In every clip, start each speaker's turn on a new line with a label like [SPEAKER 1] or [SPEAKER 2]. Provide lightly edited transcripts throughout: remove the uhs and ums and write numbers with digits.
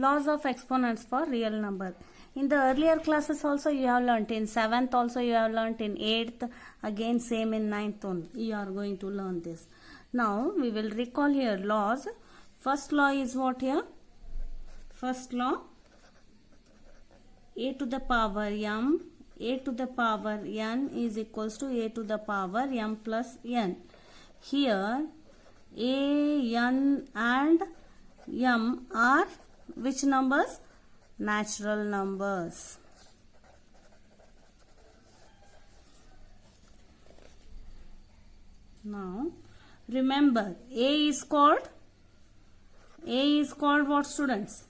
[SPEAKER 1] Laws of exponents for real number. In the earlier classes also you have learnt, in 7th also you have learnt, in 8th, again same in 9th only. You are going to learn this. Now we will recall here laws. First law is what here? First law, a to the power m, a to the power n is equals to a to the power m plus n. Here a, n and m are which numbers? Natural numbers. Now remember, a is called what, students?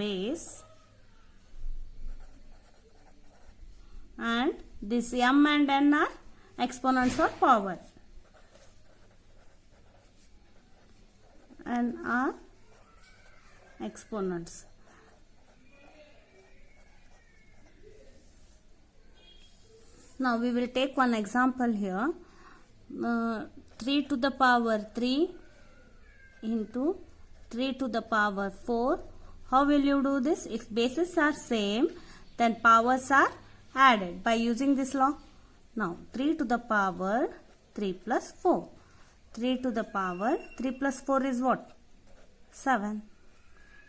[SPEAKER 1] Base. And this m and n are exponents or power, and are exponents. Now we will take one example here. 3 to the power 3 into 3 to the power 4. How will you do this? If bases are same, then powers are added by using this law. Now 3 to the power 3 plus 4. 3 to the power 3 plus 4 is what? 7.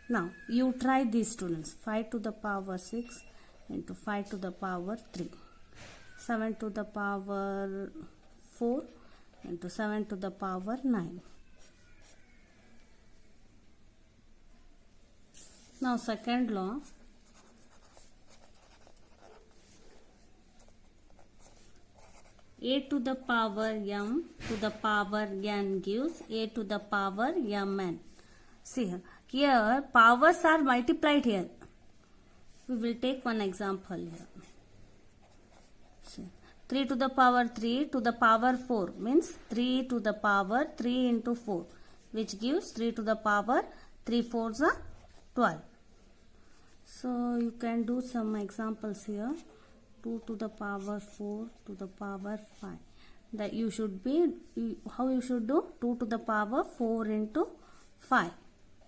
[SPEAKER 1] Now you try these, students. 5 to the power 6 into 5 to the power 3. 7 to the power 4 into 7 to the power 9. Now second law. A to the power m to the power n gives a to the power mn. See here powers are multiplied here. We will take one example here. See, 3 to the power 3 to the power 4 means 3 to the power 3 into 4, which gives 3 to the power 3 fours are 12. So you can do some examples here. 2 to the power 4 to the power 5. That you should be, how you should do? 2 to the power 4 into 5,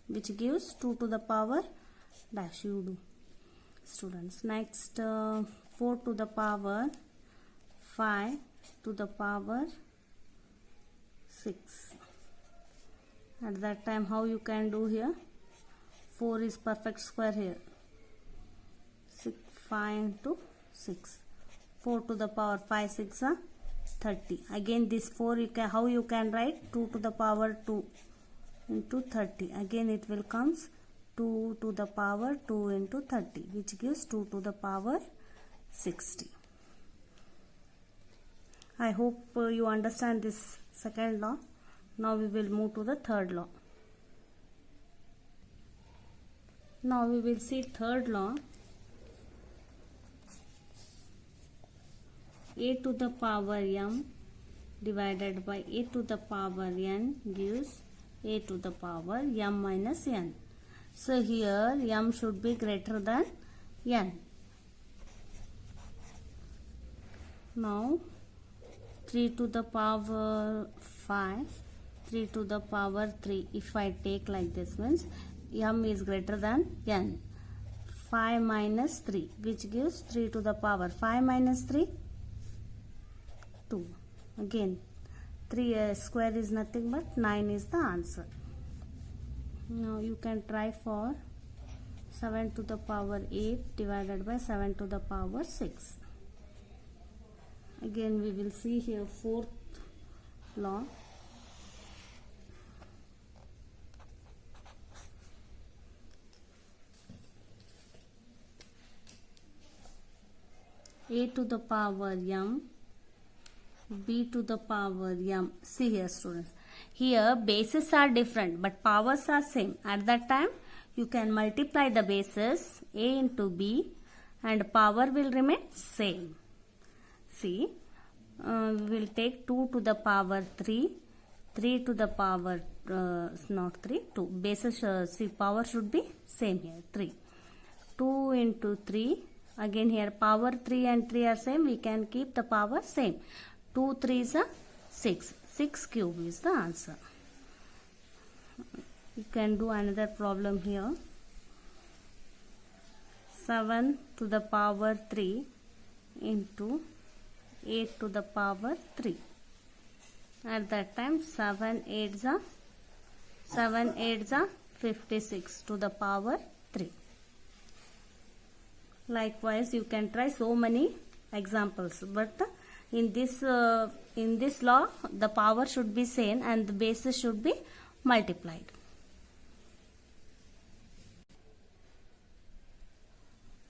[SPEAKER 1] which gives 2 to the power dash. You do, students. Next 4 to the power 5 to the power 6. At that time how you can do here? 4 is perfect square here. 6, 5 into 6. 4 to the power 5 6 are 30. Again this 4 you can, how you can write? 2 to the power 2 into 30. Again it will comes 2 to the power 2 into 30, which gives 2 to the power 60. I hope you understand this second law. Now we will move to the third law. Now we will see third law. A to the power m divided by a to the power n gives a to the power m minus n. So here m should be greater than n. Now 3 to the power 5, 3 to the power 3. If I take like this means m is greater than n. 5 minus 3, which gives 3 to the power 5 minus 3, 2. Again 3 square is nothing but 9 is the answer. Now you can try for 7 to the power 8 divided by 7 to the power 6. Again we will see here fourth law. A to the power m, b to the power m. See here, students. Here bases are different but powers are same. At that time you can multiply the bases a into b and power will remain same. See, we will take 2 to the power 3, 3 to the power not 3, 2. Bases, see, power should be same here, 3. 2 into 3. Again here power 3 and 3 are same. We can keep the power same. 2 3s are 6. 6 cube is the answer. You can do another problem here. 7 to the power 3 into 8 to the power 3. At that time 7 8s are 56 to the power 3. Likewise, you can try so many examples, but in this law the power should be same and the bases should be multiplied.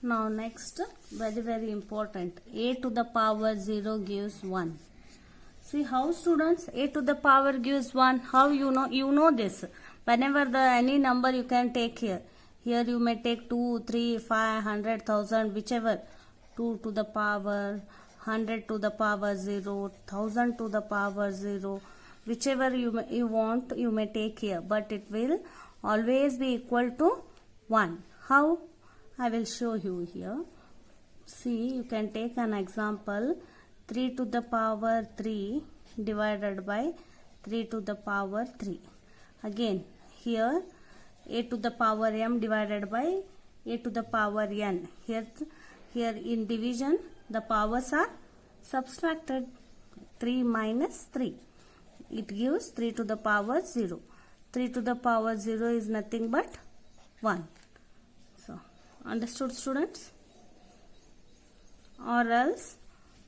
[SPEAKER 1] Now next, very important, a to the power 0 gives 1. See how, students, a to the power gives 1. How you know? You know this. Whenever any number you can take here. Here you may take 2, 3, 5, 100, 1000, whichever. 2 to the power, 100 to the power 0, 1000 to the power 0. Whichever you want, you may take here. But it will always be equal to 1. How? I will show you here. See, you can take an example. 3 to the power 3 divided by 3 to the power 3. Again, here a to the power m divided by a to the power n. Here in division the powers are subtracted. 3 minus 3. It gives 3 to the power 0. 3 to the power 0 is nothing but 1. So, understood, students? Or else,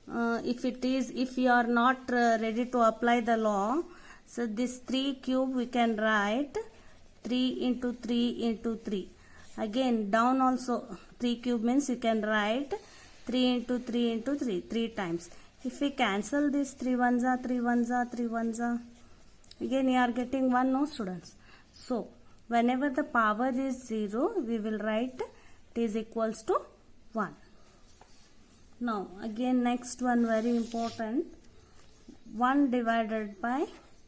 [SPEAKER 1] if you are not ready to apply the law, so this 3 cube we can write 3 into 3 into 3. Again down also 3 cube means you can write 3 into 3 into 3 3 times. If we cancel this 3 ones are 3 ones are 3 ones are, again you are getting 1, no, students. So whenever the power is 0, we will write it is equals to 1. Now again next one, very important, 1 divided by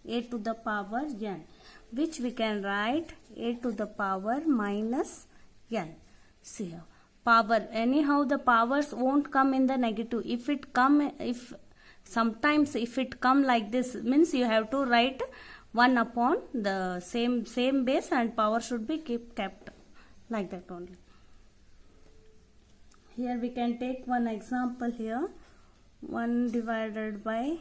[SPEAKER 1] a to the power n, which we can write a to the power minus n. See here, power, anyhow the powers won't come in the negative. Sometimes if it come like this, means you have to write 1 upon the same base and power should be kept like that only. Here we can take one example here. 1 divided by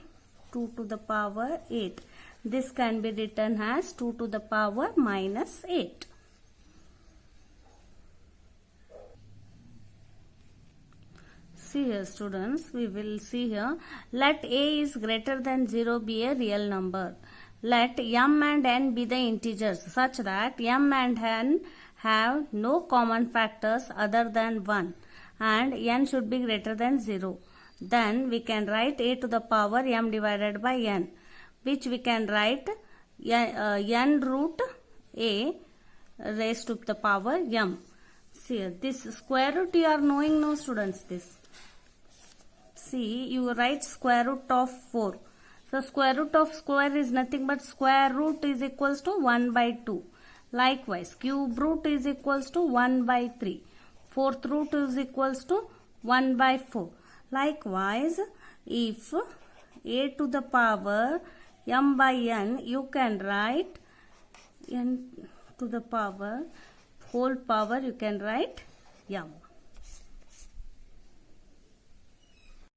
[SPEAKER 1] 2 to the power 8. This can be written as 2 to the power minus 8. See here, students, we will see here. Let a is greater than 0 be a real number. Let m and n be the integers such that m and n have no common factors other than 1 and n should be greater than 0. Then we can write a to the power m divided by n, which we can write n root a raised to the power m. See, this square root you are knowing, no, students, this. See, you write square root of 4. So square root of square is nothing but square root is equals to 1 by 2. Likewise, cube root is equals to 1 by 3. Fourth root is equals to 1 by 4. Likewise, if a to the power m by n, you can write n to the power whole power, you can write m.